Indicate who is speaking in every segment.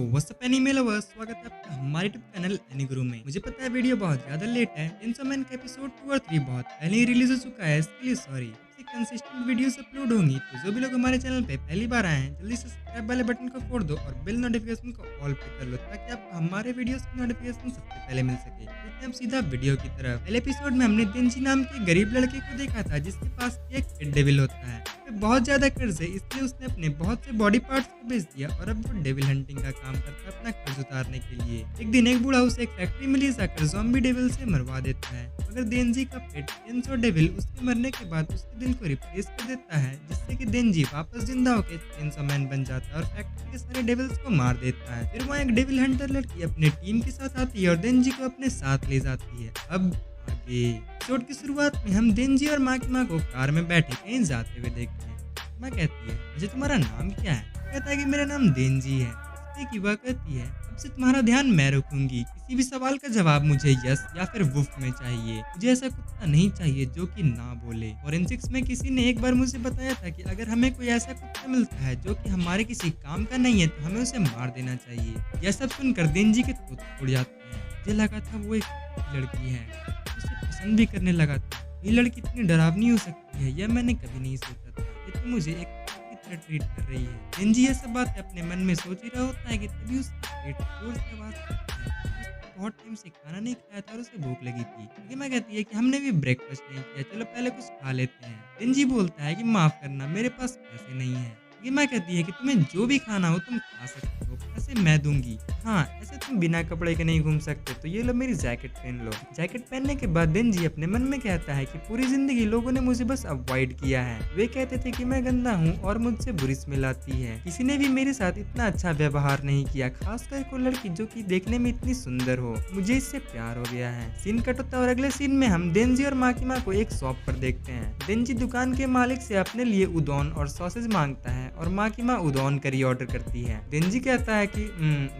Speaker 1: What's up anime lovers, स्वागत है आपका हमारे यूट्यूब चैनल एनी गुरु में। मुझे पता है वीडियो बहुत ज्यादा लेट है, चेनसो मैन का एपिसोड 2 और 3 बहुत पहले ही रिलीज हो चुका है, इसके लिए सॉरी। इससे कंसिस्टेंट वीडियोस अपलोड होंगी, तो जो भी लोग हमारे चैनल पे पहली बार आए हैं जल्दी से सब्सक्राइब वाले बटन को फोड़ दो और बेल नोटिफिकेशन को ऑल पे कर लो, ताकि आपको हमारे वीडियोस की नोटिफिकेशन सबसे पहले मिल सके। चलते हम सीधा वीडियो की तरफ। पहले एपिसोड में हमने देंजी नाम के गरीब लड़के को देखा था, जिसके पास एक पेट डेविल होता है। बहुत ज्यादा कर्ज है, इसलिए उसने अपने बहुत से बॉडी पार्ट्स को बेच दिया और अब वो डेविल हंटिंग का काम करता है अपना कर्ज उतारने के लिए। एक दिन एक बूढ़ा उसे एक फैक्ट्री में ले जाकर ज़ॉम्बी डेविल से मरवा देता है, मगर देंजी का पेट चेनसो डेविल उसके मरने के बाद उसके दिल को रिप्लेस कर देता है, जिससे कि देंजी वापस जिंदा होकर चेनसो मैन बन जाता है और फैक्ट्री के सारे डेविल्स को मार देता है। फिर वहाँ एक डेविल हंटर लड़की अपने टीम के साथ आती है और देंजी को अपने साथ ले जाती है। अब आगे एपिसोड की शुरुआत में हम देंजी और माकिमा को कार में बैठे कहीं जाते हुए देखते हैं। माँ कहती है, मुझे तुम्हारा नाम क्या है? कहता है कि मेरा नाम देंजी है। कि वह कहती है, अब से तुम्हारा ध्यान मैं रखूंगी, किसी भी सवाल का जवाब मुझे यस या फिर वुफ में चाहिए। मुझे ऐसा कुत्ता नहीं चाहिए जो कि ना बोले। फॉरेंसिक्स में किसी ने एक बार मुझे बताया था कि अगर हमें कोई ऐसा कुत्ता मिलता है जो कि हमारे किसी काम का नहीं है, तो हमें उसे मार देना चाहिए। यह सब सुनकर देंजी के तोते उड़ जाते हैं। मुझे लगा था वो एक लड़की है, उसे पसंद भी करने लगा था। ये लड़की इतनी डरावनी हो सकती है, यह मैंने कभी नहीं सोचा था। ये तो मुझे एक ट्रीट कर रही है। देंजी ये सब बातें अपने मन में सोच ही रहा होता है कि तभी उसका पेट जोर से आवाज करता है। उसने बहुत टाइम से खाना नहीं खाया था और उसे भूख लगी थी। माकिमा कहती है कि हमने भी ब्रेकफास्ट नहीं किया, चलो पहले कुछ खा लेते हैं। देंजी बोलता है कि माफ करना, मेरे पास पैसे नहीं है। माकिमा कहती है कि तुम्हें जो भी खाना हो तुम खा सकते हो, पैसे मैं दूंगी। हाँ, ऐसे तुम बिना कपड़े के नहीं घूम सकते, तो ये लो मेरी जैकेट पहन लो। जैकेट पहनने के बाद देंजी अपने मन में कहता है कि पूरी जिंदगी लोगों ने मुझे बस अवॉइड किया है। वे कहते थे कि मैं गंदा हूँ और मुझसे बुरी स्मेल आती है। किसी ने भी मेरे साथ इतना अच्छा व्यवहार नहीं किया, खासकर कोई लड़की जो कि देखने में इतनी सुंदर हो। मुझे इससे प्यार हो गया है। सीन कट होता है और अगले सीन में हम देंजी और माकिमा को एक शॉप पर देखते हैं। देंजी दुकान के मालिक से अपने लिए उदोन और सॉसेज मांगता है और माकिमा उदोन करी ऑर्डर करती है। देंजी कहता है कि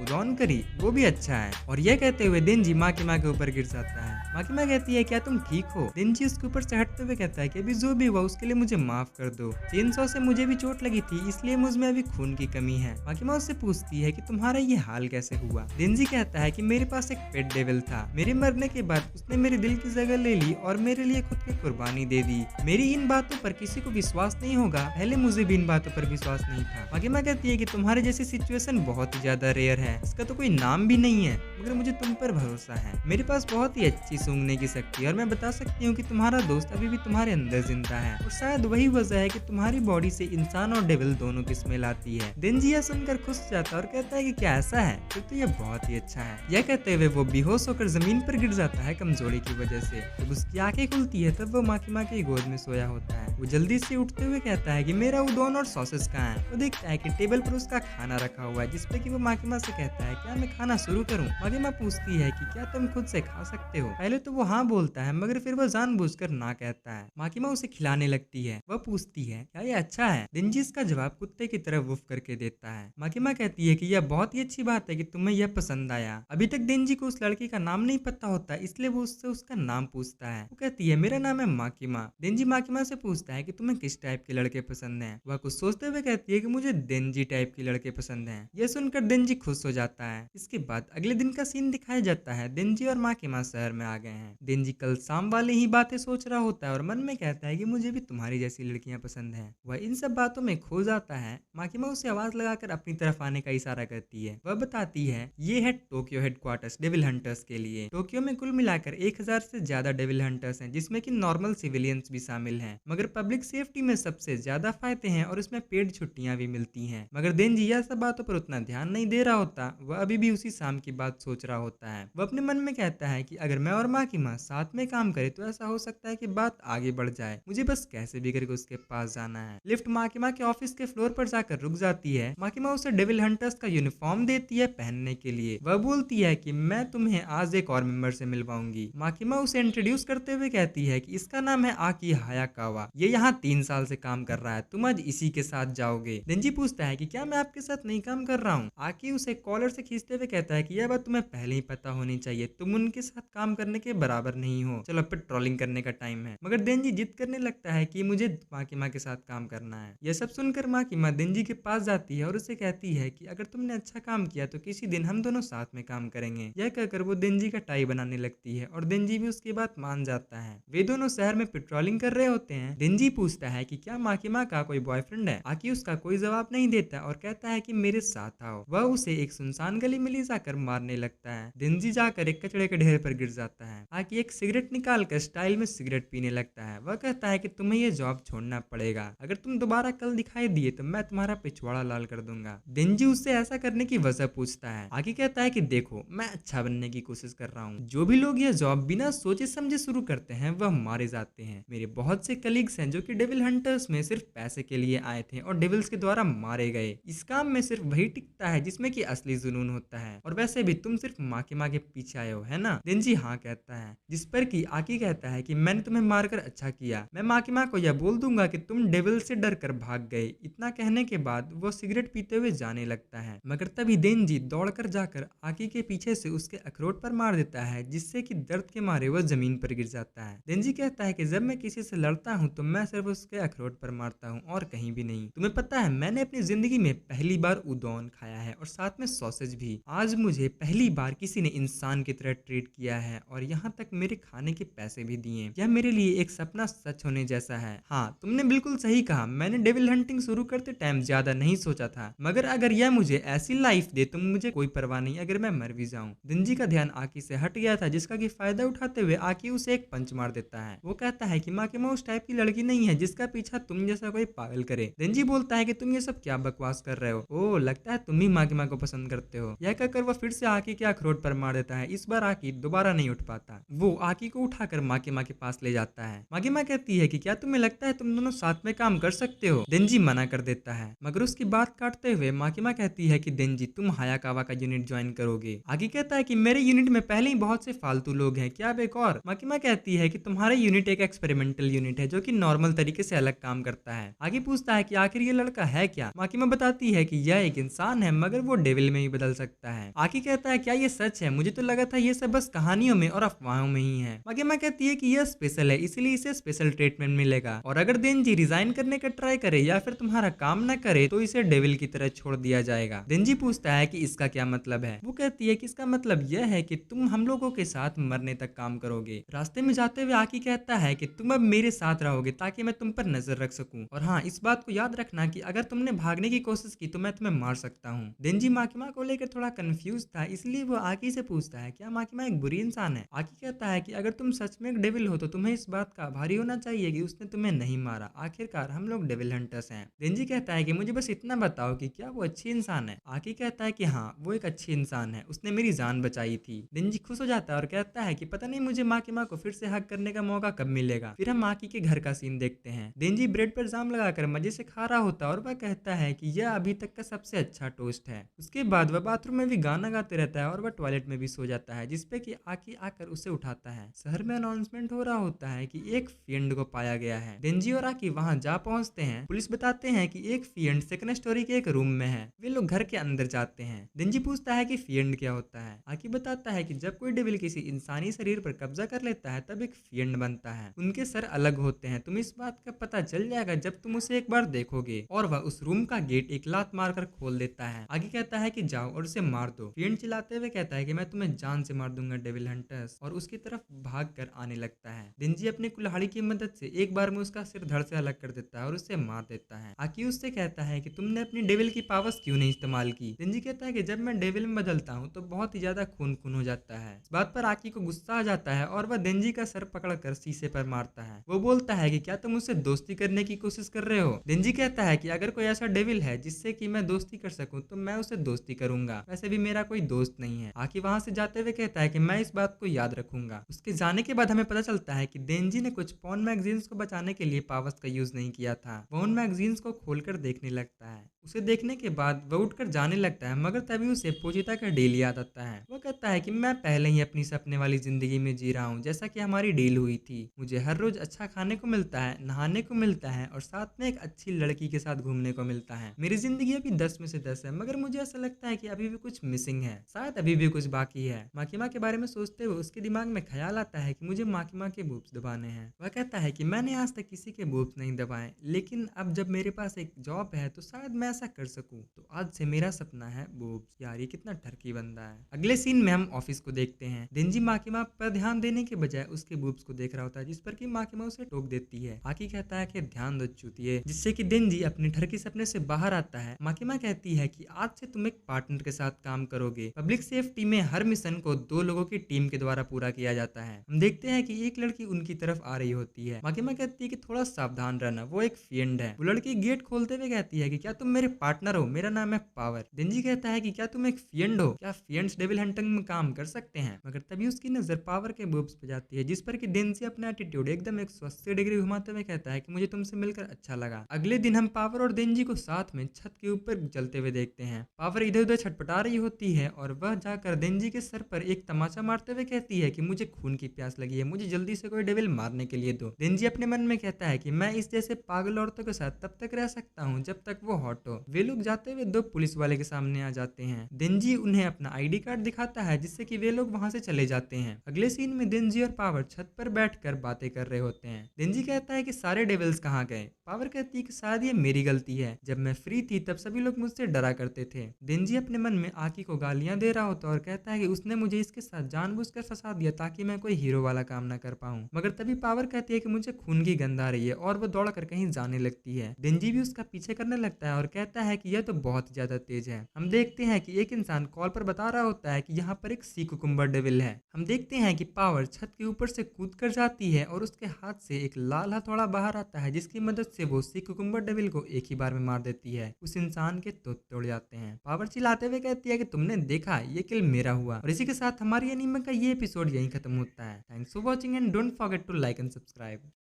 Speaker 1: उदोन करी वो भी अच्छा है, और यह कहते हुए देंजी माकिमा के ऊपर गिर जाता है। माकिमा कहती है, क्या तुम ठीक हो? देंजी उसके ऊपर से हटते हुए कहता है कि अभी जो भी हुआ उसके लिए मुझे माफ कर दो। चेनसॉ से मुझे भी चोट लगी थी, इसलिए मुझ में अभी खून की कमी है। माकिमा उससे पूछती है कि तुम्हारा ये हाल कैसे हुआ? देंजी कहता है कि मेरे पास एक पेट डेविल था, मेरे मरने के बाद उसने मेरे दिल की जगह ले ली और मेरे लिए खुद की कुर्बानी दे दी। मेरी इन बातों पर किसी को विश्वास नहीं होगा, पहले मुझे भी इन बातों पर विश्वास नहीं था। माकिमा कहती है कि तुम्हारे जैसी सिचुएशन बहुत ही ज्यादा रेयर है, इसका तो कोई नाम भी नहीं है, मगर मुझे तुम पर भरोसा है। मेरे पास बहुत ही अच्छी सूंघने की शक्ति है और मैं बता सकती हूँ कि तुम्हारा दोस्त अभी भी तुम्हारे अंदर जिंदा है, और शायद वही वजह है कि तुम्हारी बॉडी से इंसान और डेविल दोनों की स्मेल आती है। देंजी यह सुनकर खुश जाता है और कहता है कि क्या ऐसा है? फिर तो यह बहुत ही अच्छा है। यह कहते हुए वो बेहोश होकर जमीन पर गिर जाता है कमजोरी की वजह से। जब उसकी आंखें खुलती है तब वो माकिमा की गोद में सोया होता है। वो जल्दी से उठते हुए कहता है कि मेरा उदोन और सॉसेस कहाँ है? वो देखता है कि टेबल पर उसका खाना रखा हुआ है, जिसपे कि वो माकिमा से कहता है, क्या मैं खाना शुरू करूं? माकिमा पूछती है कि क्या तुम खुद से खा सकते हो? पहले तो वो हाँ बोलता है, मगर फिर वो जानबूझकर ना कहता है। माकिमा उसे खिलाने लगती है। वह पूछती है, क्या ये अच्छा है? देंजी इसका जवाब कुत्ते की तरह वुफ करके देता है। माकिमा कहती है कि यह बहुत ही अच्छी बात है कि तुम्हें यह पसंद आया। अभी तक देंजी को उस लड़की का नाम नहीं पता होता, इसलिए वो उससे उसका नाम पूछता है। वो कहती है, मेरा नाम है माकिमा। देंजी माकिमा से पूछता है कि तुम्हें किस टाइप के लड़के पसंद हैं? वह कुछ सोचते हुए कहती है कि मुझे देंजी टाइप के लड़के पसंद हैं। यह सुनकर देंजी खुश हो जाता है। इसके बाद अगले दिन का सीन दिखाया जाता है। देंजी और माकिमा शहर में आ गए हैं। देंजी कल शाम वाली ही बातें सोच रहा होता है और मन में कहता है कि मुझे भी तुम्हारी जैसी लड़कियां पसंद हैं। वह इन सब बातों में खो जाता है। माकिमा उसे आवाज लगाकर अपनी तरफ आने का इशारा करती है। वह बताती है, ये है टोक्यो हेडक्वार्टर्स डेविल हंटर्स के लिए। टोक्यो में कुल मिलाकर 1000 से ज्यादा डेविल हंटर्स हैं, जिसमें कि नॉर्मल सिविलियंस भी शामिल हैं। मगर पब्लिक सेफ्टी में सबसे ज्यादा फायदे हैं और इसमें पेड छुट्टियां भी मिलती हैं। मगर देंजी यह सब बातों पर उतना ध्यान नहीं दे रहा होता। वह अभी भी उसी शाम की बात सोच रहा होता है। वह अपने मन में कहता है कि अगर मैं और माकिमा साथ में काम करें तो ऐसा हो सकता है कि बात आगे बढ़ जाए। मुझे बस कैसे भी करके उसके पास जाना है। लिफ्ट माकिमा के ऑफिस के फ्लोर पर जाकर रुक जाती है। माकिमा उसे डेविल हंटर्स का यूनिफॉर्म देती है पहनने के लिए। वह बोलती है कि मैं तुम्हें आज एक और मेंबर से मिलवाऊंगी। माकिमा उसे इंट्रोड्यूस करते हुए कहती है कि इसका नाम है आकी हायाकावा। ये यहाँ 3 साल से काम कर रहा है, तुम आज इसी के साथ जाओगे। देंजी पूछता है कि क्या मैं आपके साथ नहीं काम कर रहा हूँ। आकी उसे कॉलर से खींचते हुए कहता है कि यह बात तुम्हें पहले ही पता होनी चाहिए, तुम उनके साथ काम करने के बराबर नहीं हो। चलो अब पेट्रोलिंग करने का टाइम है। मगर देंजी जिद करने लगता है कि मुझे माकिमा के साथ काम करना है। यह सब सुनकर माकिमा देंजी के पास जाती है और उसे कहती है कि अगर तुमने अच्छा काम किया तो किसी दिन हम दोनों साथ में काम करेंगे। यह कहकर वो देंजी का टाई बनाने लगती है और देंजी भी उसकी बात मान जाता है। वे दोनों शहर में पेट्रोलिंग कर रहे होते हैं। देंजी पूछता है कि क्या माकिमा का कोई बॉयफ्रेंड है। आकी उसका कोई जवाब नहीं देता और कहता है कि मेरे साथ आओ। वह उसे एक सुनसान गली में ले जाकर मारने लगता है। देंजी जाकर एक कचड़े के ढेर पर गिर जाता है। आकी एक सिगरेट निकालकर स्टाइल में सिगरेट पीने लगता है। वह कहता है कि तुम्हें यह जॉब छोड़ना पड़ेगा, अगर तुम दोबारा कल दिखाई दिए तो मैं तुम्हारा पिछवाड़ा लाल कर दूंगा। देंजी उससे ऐसा करने की वजह पूछता है। आकी कहता है कि देखो मैं अच्छा बनने की कोशिश कर रहा हूँ, जो भी लोग यह जॉब बिना सोचे समझे शुरू करते हैं वह मारे जाते हैं। मेरे बहुत से कलीग्स हैं जो कि डेविल हंटर्स में सिर्फ पैसे के लिए आए थे और डेविल्स के द्वारा मारे गए। इस काम में सिर्फ वही टिकता है जिसमें कि असली जुनून होता है, और वैसे भी तुम सिर्फ माकिमा के पीछे आए हो, है ना। देंजी हाँ कहता है, जिस पर कि आकी कहता है कि मैंने तुम्हें मारकर अच्छा किया, मैं माकिमा को यह बोल दूंगा कि तुम डेविल से डर कर भाग गए। इतना कहने के बाद वो सिगरेट पीते हुए जाने लगता है। मगर तभी देंजी दौड़कर जाकर आकी के पीछे से उसके अखरोट पर मार देता है, जिससे कि दर्द के मारे वह जमीन पर गिर जाता है। देंजी कहता है कि जब मैं किसी से लड़ता हूँ तो मैं सिर्फ उसके अखरोट पर मारता हूँ और कहीं भी नहीं। तुम्हें पता है मैंने अपनी जिंदगी में पहली बार उदौन खाया है और साथ में सॉसेज भी। आज मुझे पहली बार किसी ने इंसान की तरह ट्रीट किया है और यहाँ तक मेरे खाने के पैसे भी दिए। यह मेरे लिए एक सपना सच होने जैसा है। हाँ तुमने बिल्कुल सही कहा, मैंने डेविल हंटिंग शुरू करते टाइम ज्यादा नहीं सोचा था, मगर अगर यह मुझे ऐसी लाइफ दे तो मुझे कोई परवाह नहीं अगर मैं मर भी जाऊं। देंजी का ध्यान आकी से हट गया था, जिसका कि फायदा उठाते हुए आकी उसे एक पंच मार देता है। वो कहता है कि माकिमा उस टाइप की लड़की नहीं है जिसका पीछा तुम जैसा कोई पागल करे। देंजी बोलता है कि तुम ये सब क्या बकवास कर रहे हो, ओह लगता है तुम ही माकिमा को पसंद करते हो। यह कहकर वह फिर से आकी के अखरोट पर मार देता है। इस बार आकी दोबारा नहीं उठ पाता। वो आकी को उठाकर माकिमा के पास ले जाता है। माकिमा कहती है कि क्या तुम्हें लगता है तुम दोनों साथ में काम कर सकते हो। देंजी मना कर देता है, मगर उसकी बात काटते हुए माकिमा कहती है कि देंजी तुम हायाकावा का यूनिट ज्वाइन करोगे। आकी कहता है कि मेरे यूनिट में पहले ही बहुत से फालतू लोग हैं, क्या अब एक और। माकिमा कहती है कि तुम्हारा यूनिट एक एक्सपेरिमेंटल यूनिट है जो कि नॉर्मल तरीके से अलग काम करता है। आगे पूछता है कि आखिर ये लड़का है क्या। माकिमा बताती है कि यह एक इंसान है मगर वो डेविल में ही बदल सकता है। आकी कहता है क्या ये सच है, मुझे तो लगा था ये सब बस कहानियों में और अफवाहों में ही है। माकिमा कहती है कि यह स्पेशल है इसलिए इसे स्पेशल ट्रीटमेंट मिलेगा, और अगर देंजी रिजाइन करने का ट्राई करे या फिर तुम्हारा काम न करे तो इसे डेविल की तरह छोड़ दिया जाएगा। देंजी पूछता है कि इसका क्या मतलब है। वो कहती है कि इसका मतलब यह है कि तुम हम लोगों के साथ मरने तक काम करोगे। रास्ते में जाते हुए आकी कहता है कि तुम अब मेरे साथ रहोगे ताकि मैं तुम पर नजर रख सकूं, और हाँ इस बात को याद रखना कि अगर तुमने भागने की कोशिश की तो मैं तुम्हें मार सकता हूँ। देंजी माकिमा को लेकर थोड़ा कंफ्यूज था, इसलिए वो आकी से पूछता है क्या माकिमा एक बुरी इंसान है। आकी कहता है कि अगर तुम सच में एक डेविल हो तो तुम्हें इस बात का आभारी होना चाहिए कि उसने तुम्हें नहीं मारा, आखिरकार हम लोग डेविल हंटर्स हैं। देंजी कहता है कि मुझे बस इतना बताओ कि क्या वो अच्छी इंसान है। आकी कहता है कि हाँ वो एक अच्छी इंसान है, उसने मेरी जान बचाई थी। देंजी खुश हो जाता है और कहता है कि पता नहीं मुझे माकिमा को फिर से हक करने का मौका कब मिलेगा। फिर हम आकी के घर का सीन देखते हैं। देंजी ब्रेड पर जाम लगाकर मजे से खा रहा होता है और वह कहता है कि यह अभी तक का सबसे अच्छा टोस्ट है। उसके बाद वह बाथरूम में भी गाना गाते रहता है और वह टॉयलेट में भी सो जाता है, जिसपे कि आकी आकर उसे उठाता है। शहर में अनाउंसमेंट हो रहा होता है कि एक फिएंड को पाया गया है। देंजी और आकी वहां जा पहुंचते हैं। पुलिस बताते हैं कि एक फिएंड सेकंड स्टोरी के एक रूम में है। वे लोग घर के अंदर जाते हैं। देंजी पूछता है कि फिएंड क्या होता है। आकी बताता है कि जब कोई डेविल किसी इंसानी शरीर पर कब्जा कर लेता है तब एक फिएंड बनता है। उनके सर अलग होते हैं, तुम इस बात का पता चल जाएगा जब तुम उसे एक बार देखोगे। और वह उस रूम का गेट एक लात मारकर खोल देता है। आगे कहता है कि जाओ और उसे मार दो। फिएंड चिल्लाते हुए कहता है कि मैं तुम्हें जान से मार दूंगा डेविल हंटर्स, और उसकी तरफ भाग कर आने लगता है। देंजी अपनी कुल्हाड़ी की मदद से एक बार में उसका सिर धड़ से अलग कर देता है और उसे मार देता है। आकी उससे कहता है कि तुमने अपनी डेविल की पावर्स क्यों नहीं इस्तेमाल की। देंजी कहता है कि जब मैं डेविल में बदलता हूँ तो बहुत ही ज्यादा खून खून हो जाता है। इस बात पर आकी को गुस्सा आ जाता है और वह देंजी का सर पकड़कर शीशे पर मारता है। वो बोलता है कि क्या तुम उससे दोस्ती करने की कोशिश कर रहे हो। देंजी कहता है कि अगर कोई ऐसा डेविल है जिससे कि मैं दोस्ती कर सकूं तो मैं उसे दोस्ती करूंगा, वैसे भी मेरा कोई दोस्त नहीं है। आकी वहां से जाते हुए कहता है कि मैं इस बात को याद रखूंगा। उसके जाने के बाद हमें पता चलता है कि देंजी ने कुछ पॉर्न मैगजीन्स को बचाने के लिए पावर्स का यूज नहीं किया था। वो उन मैगजीन्स को खोलकर देखने लगता है। उसे देखने के बाद वह उठकर जाने लगता है, मगर तभी उसे पोचिता का डील याद आता है। वो कहता है कि मैं पहले ही अपनी सपने वाली जिंदगी में जी रहा हूँ, जैसा कि हमारी डील हुई थी। मुझे हर रोज अच्छा खाने को मिलता है, नहाने को मिलता है और साथ में एक अच्छी लड़की के साथ घूमने को मिलता है। मेरी जिंदगी अभी 10 में से 10 है, मगर मुझे ऐसा लगता है कि अभी भी कुछ मिसिंग है, शायद अभी भी कुछ बाकी है। माकिमा के बारे में सोचते हुए उसके दिमाग में ख्याल आता है कि मुझे माकिमा के बूब्स दबाने हैं। वह कहता है कि मैंने आज तक किसी के बूब्स नहीं दबाए, लेकिन अब जब मेरे पास एक जॉब है तो शायद मैं ऐसा कर सकूं। तो आज से मेरा सपना है बूब्स। यार ये कितना ठरकी बंदा है। अगले सीन में हम ऑफिस को देखते हैं। देंजी माकिमा पर ध्यान देने के बजाय उसके बूब्स को देख रहा होता है, जिस पर कि माकिमा उसे टोक देती है। आकी कहता है कि ध्यान दो चूतिए, जिससे कि देंजी अपने ठरकी सपने से बाहर आता है। माकिमा कहती है कि आज से तुम एक पार्टनर के साथ काम करोगे। पब्लिक सेफ्टी में हर मिशन को 2 लोगों की टीम के द्वारा पूरा किया जाता है। हम देखते हैं कि एक लड़की उनकी तरफ आ रही होती है। माकिमा कहती है कि थोड़ा सावधान रहना, वो एक फिएंड है। वो लड़की गेट खोलते हुए कहती है कि क्या तुम मेरे पार्टनर हो, मेरा नाम है पावर। देंजी कहता है कि क्या तुम एक फिएंड हो, क्या फिएंड्स डेविल हंटिंग में काम कर सकते हैं। मगर तभी उसकी नजर पावर के बूब्स पे जाती है, जिस पर कि देंजी अपना एटीट्यूड एकदम 180 डिग्री घुमाते हुए कहता है कि मुझे तुमसे मिलकर अच्छा लगा। अगले दिन हम पावर और देंजी को साथ में छत के ऊपर चलते हुए देखते हैं। पावर इधर उधर छटपटा रही होती है और वह जाकर देंजी के सर पर एक तमाचा मारते हुए कहती है कि मुझे खून की प्यास लगी है, मुझे जल्दी से कोई डेविल मारने के लिए दो। देंजी अपने मन में कहता है कि मैं इस जैसे पागल औरतों के साथ तब तक रह सकता हूँ जब तक वो हॉट हो। वे लोग जाते हुए 2 पुलिस वाले के सामने आ जाते हैं। देंजी उन्हें अपना आईडी कार्ड दिखाता है, जिससे कि वे लोग वहां से चले जाते हैं। अगले सीन में देंजी और पावर छत पर बैठकर बातें कर रहे होते हैं। देंजी कहता है कि सारे डेविल्स कहाँ गए। पावर कहती है कि शायद ये मेरी गलती है, जब मैं फ्री थी तब सभी लोग मुझसे डरा करते थे। देंजी अपने मन में आकी को गालियां दे रहा होता है और कहता है कि उसने मुझे इसके साथ जानबूझकर फंसा दिया ताकि मैं कोई हीरो वाला काम ना कर पाऊं। मगर तभी पावर कहती है कि मुझे खून की गंध आ रही है और वो दौड़कर कहीं जाने लगती है। देंजी भी उसका पीछे करने लगता है और कहता है कि यह तो बहुत ज्यादा तेज है। हम देखते हैं कि एक इंसान कॉल पर बता रहा होता है कि यहाँ पर एक सी कुकुम्बर डेविल है। हम देखते हैं कि पावर छत के ऊपर से कूद कर जाती है और उसके हाथ से एक लाल हथौड़ा बाहर आता है, जिसकी मदद से वो सी कुकुम्बर डेविल को एक ही बार में मार देती है। उस इंसान के तो तोड़ जाते हैं। पावर चिल्लाते हुए कहती है कि तुमने देखा, ये किल मेरा हुआ। और इसी के साथ हमारी एनीमे का ये एपिसोड यहीं खत्म होता है। Thanks for watching and don't forget to like and subscribe.